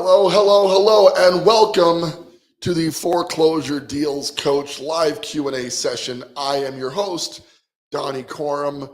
Hello, hello, hello, and welcome to the Foreclosure Deals Coach live Q&A session. I am your host, Donny Coram,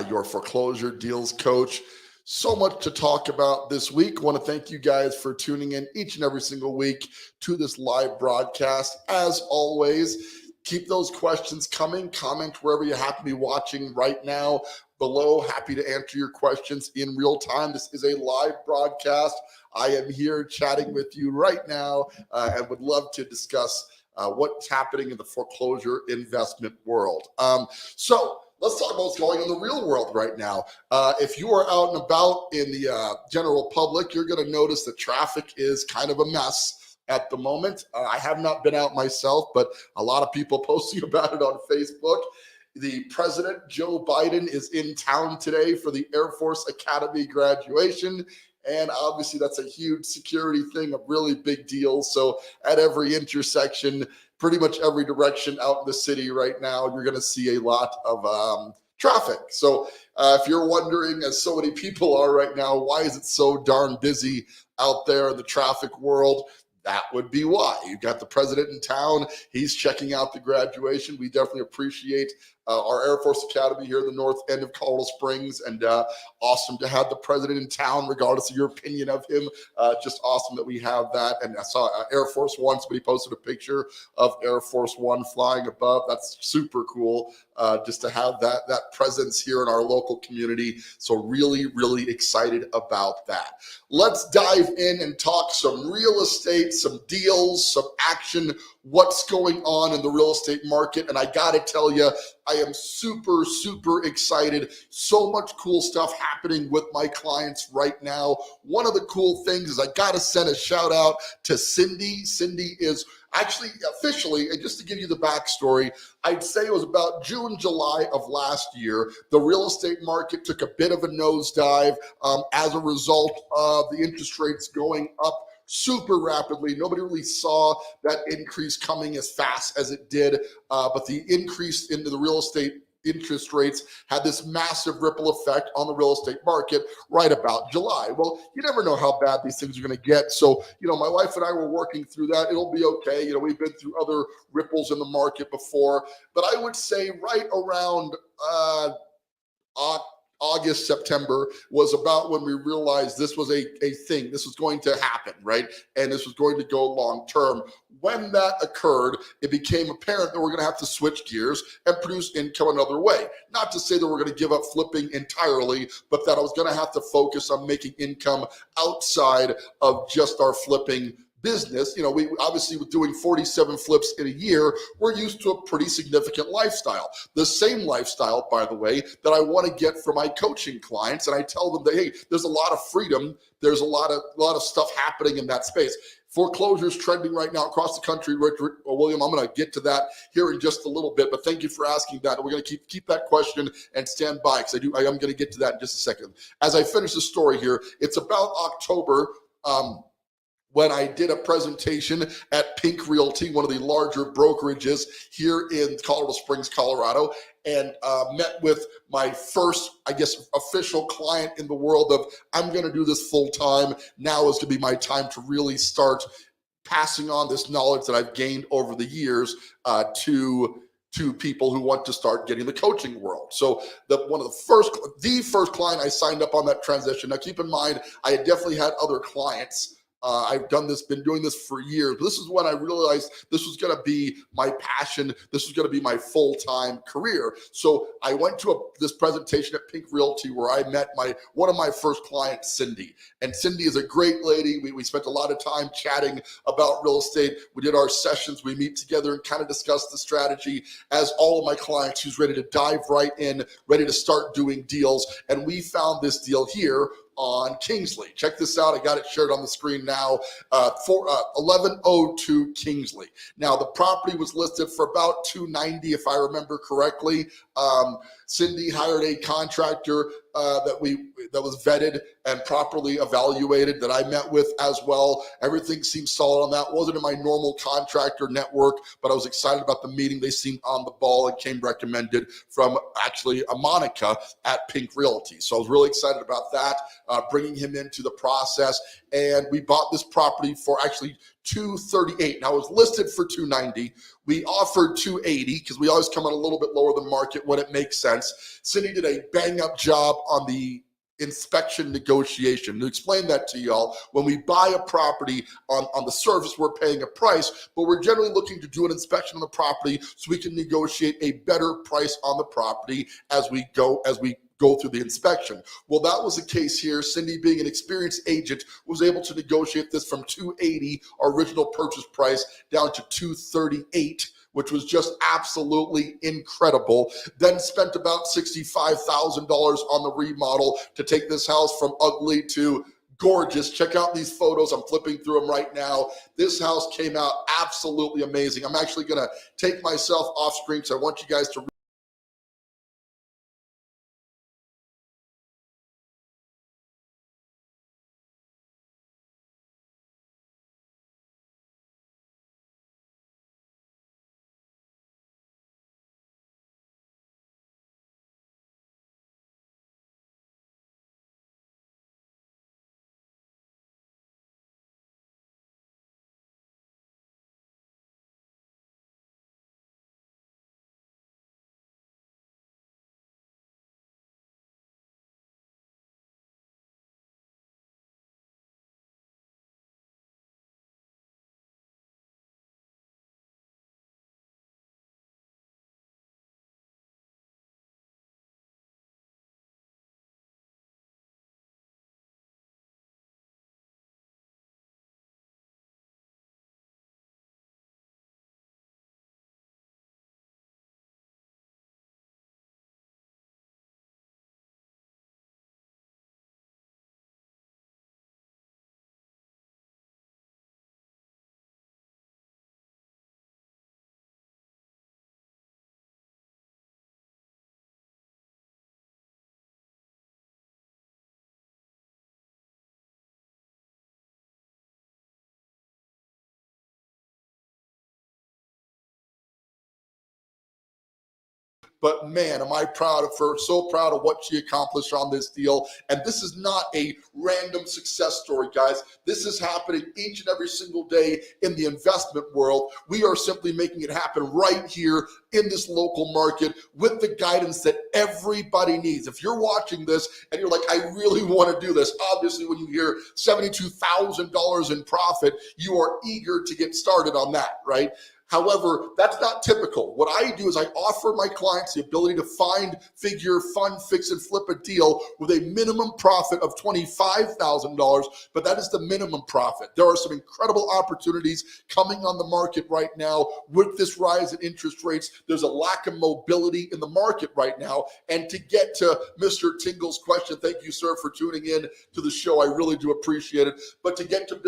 your Foreclosure Deals Coach. So much to talk about this week. I want to thank you guys for tuning in each and every single week to this live broadcast. As always, keep those questions coming. Comment wherever you happen to be watching right now below. Happy to answer your questions in real time. This is a live broadcast. I am here chatting with you right now and would love to discuss what's happening in the foreclosure investment world. So let's talk about what's going on in the real world right now. If you are out and about in the general public, you're going to notice that traffic is kind of a mess at the moment. I have not been out myself, but a lot of people posting about it on Facebook. The president, Joe Biden, is in town today for the Air Force Academy graduation. And obviously, that's a huge security thing, a really big deal. So at every intersection, pretty much every direction out in the city right now, you're going to see a lot of traffic. So if you're wondering, as so many people are right now, why is it so darn busy out there in the traffic world? That would be why. You've got the president in town. He's checking out the graduation. We definitely appreciate our Air Force Academy here in the north end of Colorado Springs, and awesome to have the president in town, regardless of your opinion of him. Just awesome that we have that. And I saw Air Force One, somebody posted a picture of Air Force One flying above. That's super cool, just to have that presence here in our local community. So really, really excited about that. Let's dive in and talk some real estate, some deals, some action, what's going on in the real estate market. And I got to tell you, I am super, super excited. So much cool stuff happening with my clients right now. One of the cool things is I got to send a shout out to Cindy. Cindy is actually officially, and just to give you the backstory, I'd say it was about June, July of last year, the real estate market took a bit of a nosedive as a result of the interest rates going up super rapidly. Nobody really saw that increase coming as fast as it did, but the increase into the real estate interest rates had this massive ripple effect on the real estate market right about July. Well, you never know how bad these things are going to get. So, my wife and I were working through that. It'll be okay. We've been through other ripples in the market before, but I would say right around August, September was about when we realized this was a thing. This was going to happen, right? And this was going to go long term. When that occurred, it became apparent that we're going to have to switch gears and produce income another way. Not to say that we're going to give up flipping entirely, but that I was going to have to focus on making income outside of just our flipping business. We obviously, with doing 47 flips in a year, we're used to a pretty significant lifestyle. The same lifestyle, by the way, that I want to get for my coaching clients. And I tell them that, hey, there's a lot of freedom. There's a lot of stuff happening in that space. Foreclosures trending right now across the country. William, I'm going to get to that here in just a little bit, but thank you for asking that. We're going to keep that question and stand by, because I am going to get to that in just a second. As I finish the story here, it's about October, when I did a presentation at Pink Realty, one of the larger brokerages here in Colorado Springs, Colorado, and met with my first, official client in the world of, I'm going to do this full time. Now is going to be my time to really start passing on this knowledge that I've gained over the years to people who want to start getting the coaching world. So the first client I signed up on that transition. Now, keep in mind, I had definitely had other clients. I've been doing this for years. But this is when I realized this was going to be my passion. This was going to be my full-time career. So I went to this presentation at Pink Realty where I met one of my first clients, Cindy. And Cindy is a great lady. We spent a lot of time chatting about real estate. We did our sessions. We meet together and kind of discuss the strategy as all of my clients who's ready to dive right in, ready to start doing deals. And we found this deal here on Kingsley. Check this out. I got it shared on the screen now. 1102 Kingsley. Now, the property was listed for about $290, if I remember correctly. Cindy hired a contractor that was vetted and properly evaluated, that I met with as well. Everything seemed solid on that. Wasn't in my normal contractor network, but I was excited about the meeting. They seemed on the ball and came recommended from actually a Monica at Pink Realty. So I was really excited about that. bringing him into the process. And we bought this property for actually $238. Now it was listed for $290. We offered $280 because we always come in a little bit lower than market when it makes sense. Cindy did a bang up job on the inspection negotiation. To explain that to y'all, when we buy a property on the surface, we're paying a price, but we're generally looking to do an inspection on the property so we can negotiate a better price on the property as we go through the inspection. Well, that was the case here. Cindy, being an experienced agent, was able to negotiate this from $280, our original purchase price, down to $238, which was just absolutely incredible. Then spent about $65,000 on the remodel to take this house from ugly to gorgeous. Check out these photos. I'm flipping through them right now. This house came out absolutely amazing. I'm actually going to take myself off screen because I want you guys to but man, am I proud of her, so proud of what she accomplished on this deal. And this is not a random success story, guys. This is happening each and every single day in the investment world. We are simply making it happen right here in this local market with the guidance that everybody needs. If you're watching this and you're like, I really want to do this, obviously when you hear $72,000 in profit, you are eager to get started on that, right? However, that's not typical. What I do is I offer my clients the ability to find, figure, fund, fix, and flip a deal with a minimum profit of $25,000, but that is the minimum profit. There are some incredible opportunities coming on the market right now with this rise in interest rates. There's a lack of mobility in the market right now. And to get to Mr. Tingle's question, thank you, sir, for tuning in to the show. I really do appreciate it. But to get to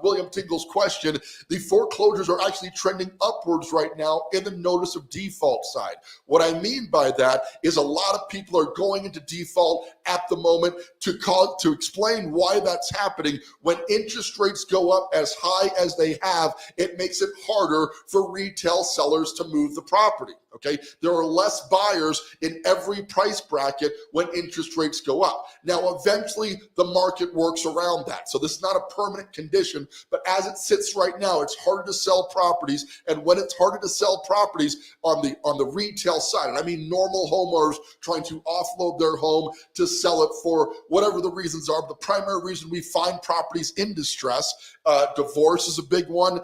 William Tingle's question, the foreclosures are actually trending upwards right now in the notice of default side. What I mean by that is a lot of people are going into default at the moment. To explain why that's happening, when interest rates go up as high as they have, it makes it harder for retail sellers to move the property. Okay, there are less buyers in every price bracket when interest rates go up. Now, eventually the market works around that. So this is not a permanent condition, but as it sits right now, it's harder to sell properties. And when it's harder to sell properties on the retail side, and I mean normal homeowners trying to offload their home to sell it for whatever the reasons are, but the primary reason we find properties in distress, divorce is a big one.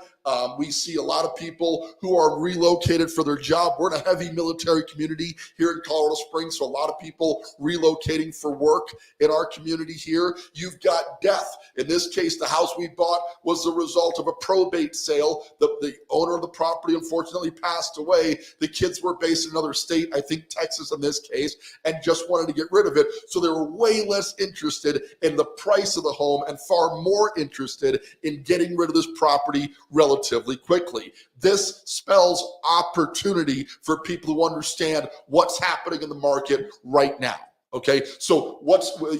We see a lot of people who are relocated for their job. We're in a heavy military community here in Colorado Springs, so a lot of people relocating for work in our community here. You've got death. In this case, the house we bought was the result of a probate sale. The owner of the property unfortunately passed away. The kids were based in another state, I think Texas in this case, and just wanted to get rid of it. So they were way less interested in the price of the home and far more interested in getting rid of this property relatively quickly. This spells opportunity for people who understand what's happening in the market right now. Okay, so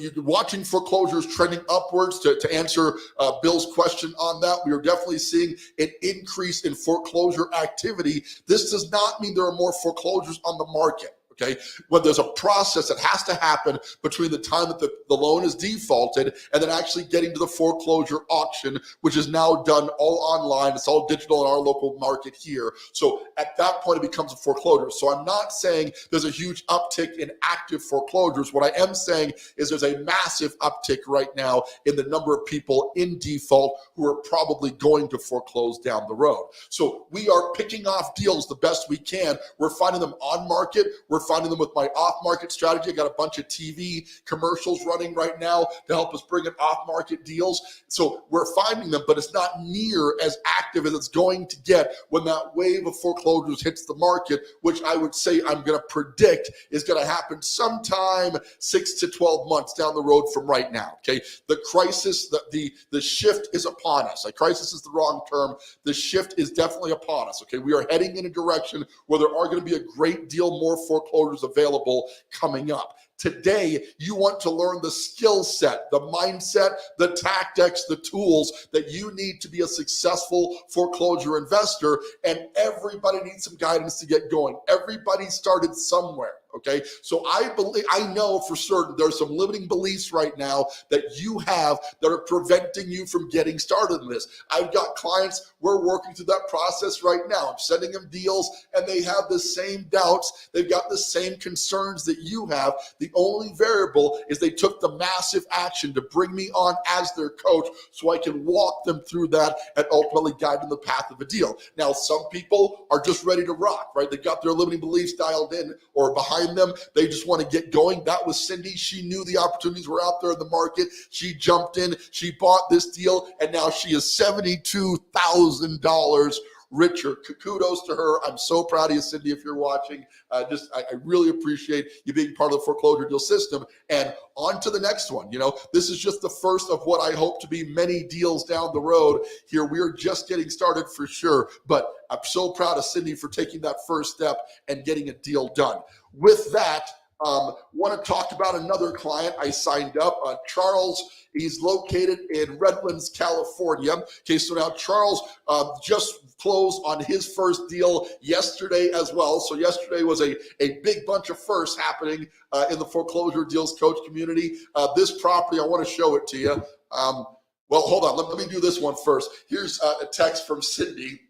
you're watching foreclosures trending upwards. To answer Bill's question on that, we are definitely seeing an increase in foreclosure activity. This does not mean there are more foreclosures on the market. okay? When there's a process that has to happen between the time that the loan is defaulted and then actually getting to the foreclosure auction, which is now done all online. It's all digital in our local market here. So at that point, it becomes a foreclosure. So I'm not saying there's a huge uptick in active foreclosures. What I am saying is there's a massive uptick right now in the number of people in default who are probably going to foreclose down the road. So we are picking off deals the best we can. We're finding them on market. We're finding them with my off-market strategy. I got a bunch of TV commercials running right now to help us bring in off-market deals. So we're finding them, but it's not near as active as it's going to get when that wave of foreclosures hits the market, which I would say I'm going to predict is going to happen sometime 6 to 12 months down the road from right now. Okay, the crisis, the shift is upon us. Like, crisis is the wrong term. The shift is definitely upon us. Okay, we are heading in a direction where there are going to be a great deal more foreclosures available coming up. Today, you want to learn the skill set, the mindset, the tactics, the tools that you need to be a successful foreclosure investor. And everybody needs some guidance to get going. Everybody started somewhere. Okay, so I know for certain there's some limiting beliefs right now that you have that are preventing you from getting started in this. I've got clients, we're working through that process right now. I'm sending them deals and they have the same doubts. They've got the same concerns that you have. The only variable is they took the massive action to bring me on as their coach so I can walk them through that and ultimately guide them the path of a deal. Now, some people are just ready to rock, right? They've got their limiting beliefs dialed in or behind them. They just want to get going. That was Cindy. She knew the opportunities were out there in the market. She jumped in, she bought this deal, and now she is $72,000 richer. Kudos to her. I'm so proud of you, Cindy, if you're watching. I really appreciate you being part of the foreclosure deal system. And on to the next one. You know, this is just the first of what I hope to be many deals down the road here. We are just getting started for sure. But I'm so proud of Cindy for taking that first step and getting a deal done. With that, want to talk about another client I signed up, Charles. He's located in Redlands, California. Okay, so now Charles just closed on his first deal yesterday as well. So yesterday was a big bunch of firsts happening in the foreclosure deals coach community. This property, I want to show it to you. Well, hold on. Let me do this one first. Here's a text from Cindy.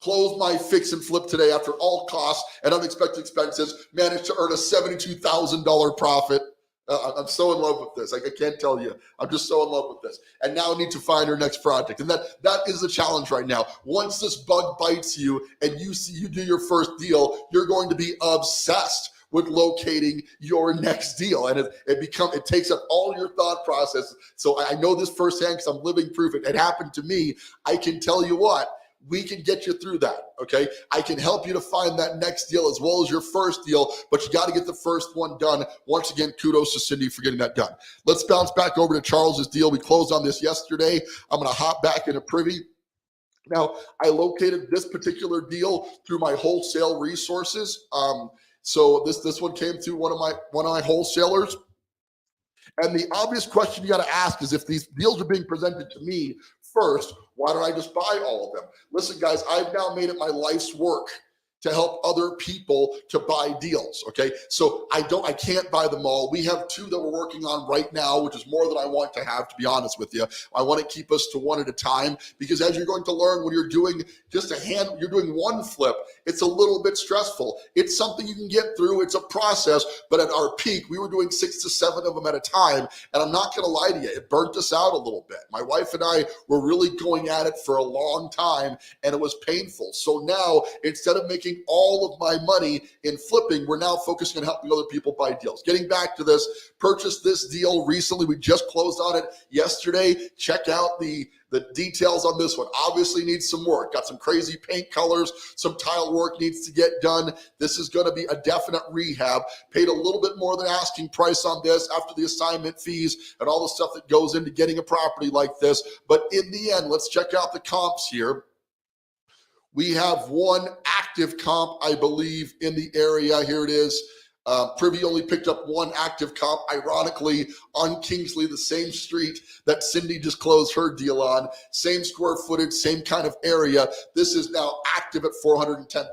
Closed my fix and flip today after all costs and unexpected expenses. Managed to earn a $72,000 profit. I'm so in love with this. I can't tell you. I'm just so in love with this. And now I need to find her next project. And that is the challenge right now. Once this bug bites you and you do your first deal, you're going to be obsessed with locating your next deal. And it takes up all your thought process. So I know this firsthand because I'm living proof. It happened to me. I can tell you what. We can get you through that, okay? I can help you to find that next deal as well as your first deal, but you got to get the first one done. Once again, kudos to Cindy for getting that done. Let's bounce back over to Charles's deal. We closed on this yesterday. I'm going to hop back into Privy. Now, I located this particular deal through my wholesale resources. So this one came through one of my wholesalers. And the obvious question you got to ask is, if these deals are being presented to me first, why don't I just buy all of them? Listen, guys, I've now made it my life's work to help other people to buy deals, okay? So I can't buy them all. We have 2 that we're working on right now, which is more than I want to have, to be honest with you. I want to keep us to one at a time, because as you're going to learn, when you're doing you're doing one flip, it's a little bit stressful. It's something you can get through. It's a process, but at our peak, we were doing 6 to 7 of them at a time. And I'm not going to lie to you, it burnt us out a little bit. My wife and I were really going at it for a long time, and it was painful. So now, instead of making all of my money in flipping, we're now focusing on helping other people buy deals. Getting back to this, purchased this deal recently. We just closed on it yesterday. Check out the details on this one. Obviously needs some work. Got some crazy paint colors, some tile work needs to get done. This is going to be a definite rehab. Paid a little bit more than asking price on this after the assignment fees and all the stuff that goes into getting a property like this. But in the end, let's check out the comps here. We have one active comp, I believe, in the area. Here it is. Privy only picked up one active comp, ironically, on Kingsley, the same street that Cindy just closed her deal on, same square footage, same kind of area. This is now active at $410,000.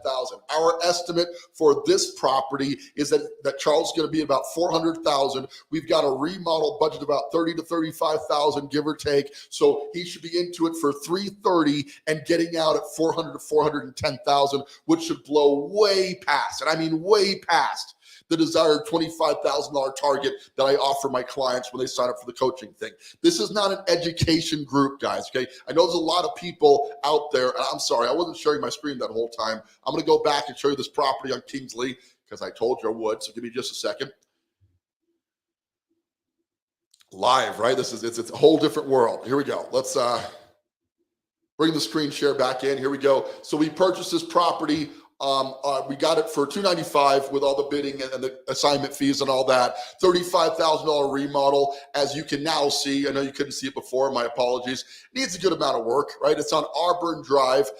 Our estimate for this property is that Charles is going to be about $400,000. We've got a remodel budget about $30,000 to $35,000, give or take. So he should be into it for $330,000 and getting out at $400,000 to $410,000, which should blow way past, and I mean way past, the desired $25,000 target that I offer my clients when they sign up for the coaching thing. This is not an education group, guys, okay? I know there's a lot of people out there, and I'm sorry, I wasn't sharing my screen that whole time. I'm gonna go back and show you this property on Kingsley because I told you I would, so give me just a second. Live, right? It's a whole different world. Here we go. Let's bring the screen share back in. Here we go. So we purchased this property. We got it for $295 with all the bidding and the assignment fees and all that. $35,000 remodel. As you can now see, I know you couldn't see it before, my apologies. Needs a good amount of work, right? It's on Auburn Drive.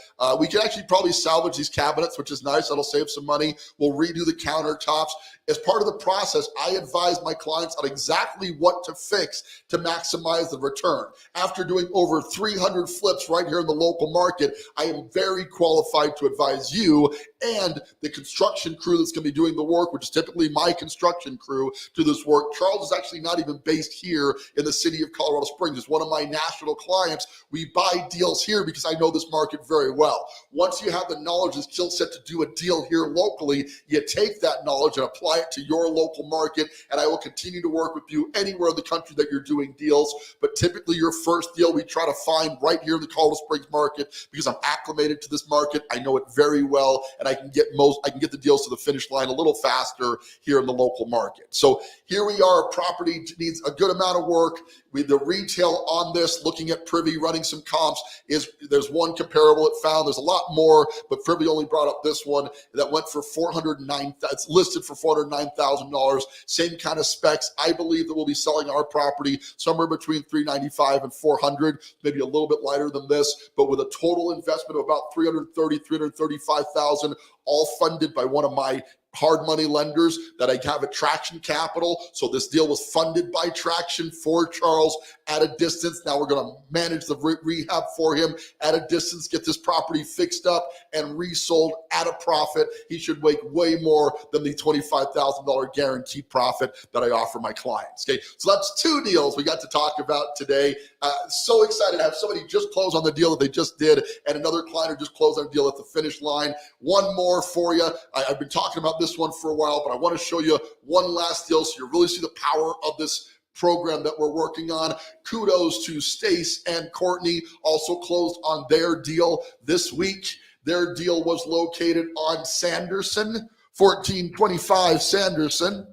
We can actually probably salvage these cabinets, which is nice. That'll save some money. We'll redo the countertops. As part of the process, I advise my clients on exactly what to fix to maximize the return. After doing over 300 flips right here in the local market, I am very qualified to advise you and the construction crew that's going to be doing the work, which is typically my construction crew, to this work. Charles is actually not even based here in the city of Colorado Springs. It's one of my national clients. We buy deals here because I know this market very well. Once you have the knowledge and skill set to do a deal here locally, you take that knowledge and apply it to your local market, and I will continue to work with you anywhere in the country that you're doing deals. But typically your first deal we try to find right here in the Colorado Springs market because I'm acclimated to this market. I know it very well, and I can get the deals to the finish line a little faster here in the local market. So here we are. Property needs a good amount of work. The retail on this, looking at Privy running some comps, there's one comparable it found. There's a lot more, but Privy only brought up this one that went for $409,000. It's listed for $409,000. Same kind of specs. I believe that we'll be selling our property somewhere between $395,000 and $400,000, maybe a little bit lighter than this, but with a total investment of about $330,000, $335,000, all funded by one of my hard money lenders that I have at Traction Capital. So this deal was funded by Traction for Charles at a distance. Now we're going to manage the rehab for him at a distance, get this property fixed up and resold at a profit. He should make way more than the $25,000 guaranteed profit that I offer my clients. Okay, so that's two deals we got to talk about today. So excited to have somebody just close on the deal that they just did, and another client who just closed on a deal at the finish line. One more for you. I've been talking about this one for a while, but I want to show you one last deal so you really see the power of this program that we're working on. Kudos to Stace and Courtney, also closed on their deal this week. Their deal was located on Sanderson, 1425 Sanderson.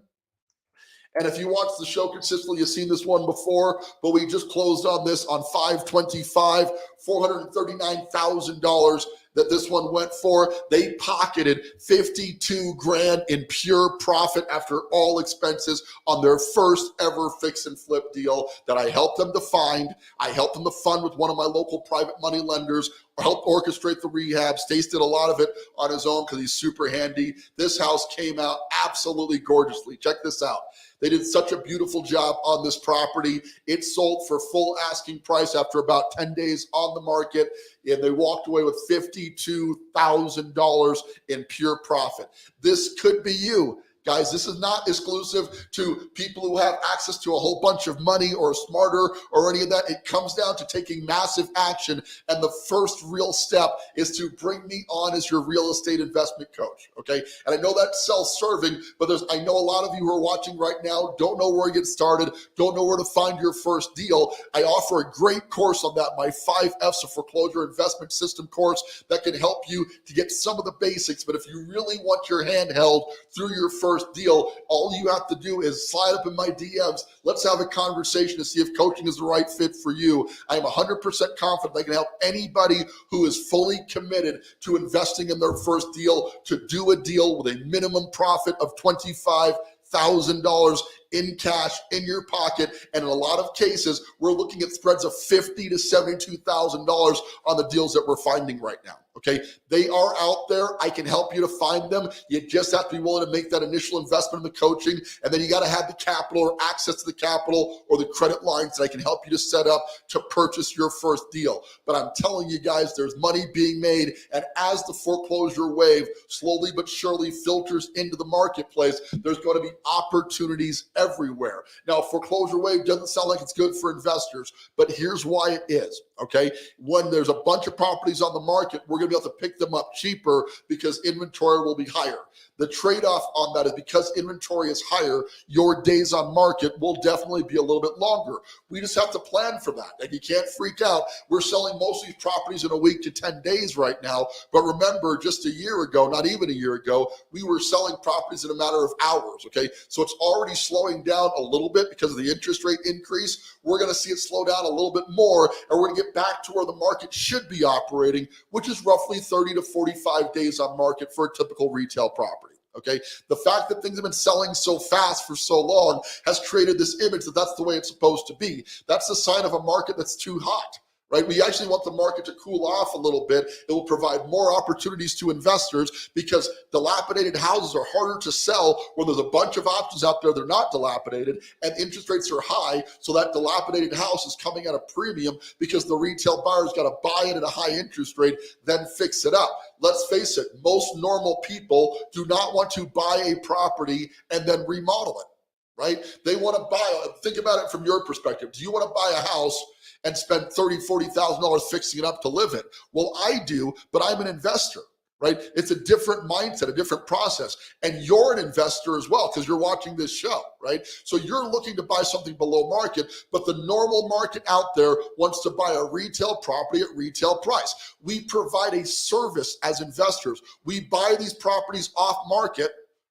And if you watch the show consistently, you've seen this one before, but we just closed on this on 525, $439,000 that this one went for. They pocketed $52,000 in pure profit after all expenses on their first ever fix and flip deal that I helped them to find. I helped them to fund with one of my local private money lenders, helped orchestrate the rehab. Stace did a lot of it on his own because he's super handy. This house came out absolutely gorgeously. Check this out. They did such a beautiful job on this property. It sold for full asking price after about 10 days on the market, and they walked away with $52,000 in pure profit. This could be you. Guys, this is not exclusive to people who have access to a whole bunch of money or smarter or any of that. It comes down to taking massive action. And the first real step is to bring me on as your real estate investment coach. Okay. And I know that's self-serving, but I know a lot of you who are watching right now don't know where to get started, don't know where to find your first deal. I offer a great course on that, my 5 F's of Foreclosure Investment System course that can help you to get some of the basics. But if you really want your hand held through your first deal, all you have to do is slide up in my DMs. Let's have a conversation to see if coaching is the right fit for you. I am 100% confident I can help anybody who is fully committed to investing in their first deal to do a deal with a minimum profit of $25,000 in cash in your pocket. And in a lot of cases, we're looking at spreads of $50,000 to $72,000 on the deals that we're finding right now. Okay, they are out there. I can help you to find them. You just have to be willing to make that initial investment in the coaching, and then you got to have the capital or access to the capital or the credit lines that I can help you to set up to purchase your first deal. But I'm telling you guys, there's money being made, and as the foreclosure wave slowly but surely filters into the marketplace, there's going to be opportunities everywhere. Now, foreclosure wave doesn't sound like it's good for investors, but here's why it is. Okay, when there's a bunch of properties on the market, we're going to be able to pick them up cheaper because inventory will be higher. The trade-off on that is because inventory is higher, your days on market will definitely be a little bit longer. We just have to plan for that. And you can't freak out. We're selling most of these properties in a week to 10 days right now. But remember, just a year ago, not even a year ago, we were selling properties in a matter of hours. Okay, so it's already slowing down a little bit because of the interest rate increase. We're going to see it slow down a little bit more, and we're going to get back to where the market should be operating, which is roughly 30 to 45 days on market for a typical retail property. Okay, the fact that things have been selling so fast for so long has created this image that that's the way it's supposed to be. That's the sign of a market that's too hot. Right? We actually want the market to cool off a little bit. It will provide more opportunities to investors because dilapidated houses are harder to sell when there's a bunch of options out there that are not dilapidated and interest rates are high. So that dilapidated house is coming at a premium because the retail buyer's got to buy it at a high interest rate, then fix it up. Let's face it, most normal people do not want to buy a property and then remodel it. Right? They want to buy it. Think about it from your perspective. Do you want to buy a house and spend $30,000, $40,000 fixing it up to live it? Well, I do, but I'm an investor, right? It's a different mindset, a different process. And you're an investor as well because you're watching this show, right? So you're looking to buy something below market, but the normal market out there wants to buy a retail property at retail price. We provide a service as investors. We buy these properties off market,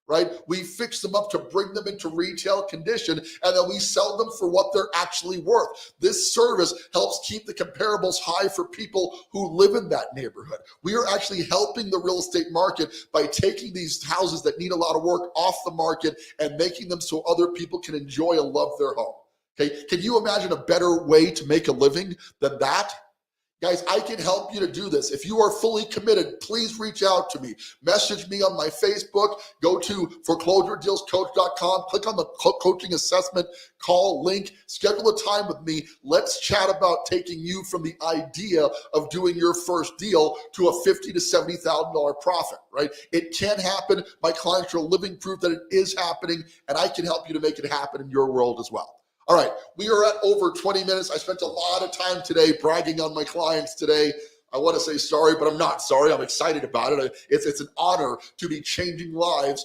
right? We fix them up to bring them into retail condition, and then we sell them for what they're actually worth. This service helps keep the comparables high for people who live in that neighborhood. We are actually helping the real estate market by taking these houses that need a lot of work off the market and making them so other people can enjoy and love their home. Okay, can you imagine a better way to make a living than that? Guys, I can help you to do this. If you are fully committed, please reach out to me. Message me on my Facebook. Go to foreclosuredealscoach.com. Click on the coaching assessment call link. Schedule a time with me. Let's chat about taking you from the idea of doing your first deal to a $50,000 to $70,000 profit, right? It can happen. My clients are living proof that it is happening, and I can help you to make it happen in your world as well. All right, we are at over 20 minutes. I spent a lot of time today bragging on my clients today. I want to say sorry, but I'm not sorry. I'm excited about it. It's an honor to be changing lives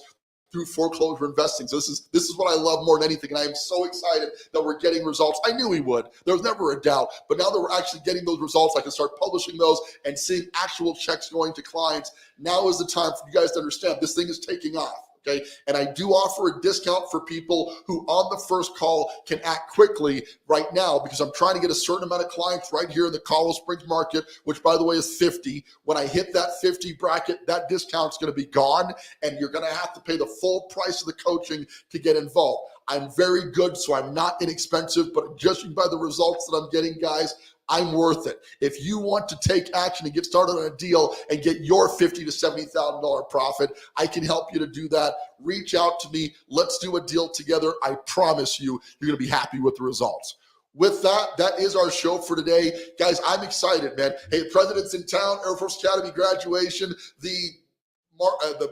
through foreclosure investing. So this is what I love more than anything, and I am so excited that we're getting results. I knew we would. There was never a doubt, but now that we're actually getting those results, I can start publishing those and seeing actual checks going to clients. Now is the time for you guys to understand this thing is taking off. Okay. And I do offer a discount for people who on the first call can act quickly right now because I'm trying to get a certain amount of clients right here in the Colorado Springs market, which by the way is 50. When I hit that 50 bracket, that discount's going to be gone and you're going to have to pay the full price of the coaching to get involved. I'm very good, so I'm not inexpensive, but judging by the results that I'm getting, guys, I'm worth it. If you want to take action and get started on a deal and get your $50,000 to $70,000 profit, I can help you to do that. Reach out to me. Let's do a deal together. I promise you, you're going to be happy with the results. With that, that is our show for today. Guys, I'm excited, man. Hey, President's in town, Air Force Academy graduation. The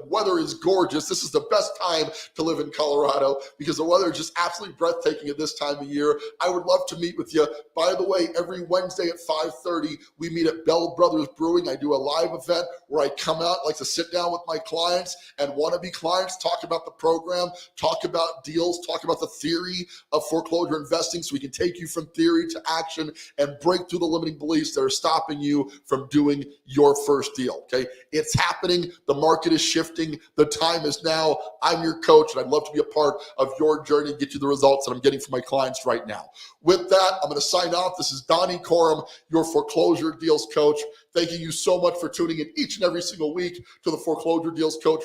weather is gorgeous. This is the best time to live in Colorado because the weather is just absolutely breathtaking at this time of year. I would love to meet with you. By the way, every Wednesday at 5:30, we meet at Bell Brothers Brewing. I do a live event where I come out, like to sit down with my clients and wannabe clients, talk about the program, talk about deals, talk about the theory of foreclosure investing so we can take you from theory to action and break through the limiting beliefs that are stopping you from doing your first deal, okay? It's happening. The market is shifting. The time is now. I'm your coach, and I'd love to be a part of your journey and get you the results that I'm getting from my clients right now. With that, I'm going to sign off. This is Donny Coram, your foreclosure deals coach. Thanking you so much for tuning in each and every single week to the Foreclosure Deals Coach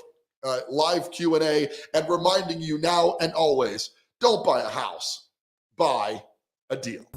live Q&A, and reminding you now and always Don't buy a house, buy a deal.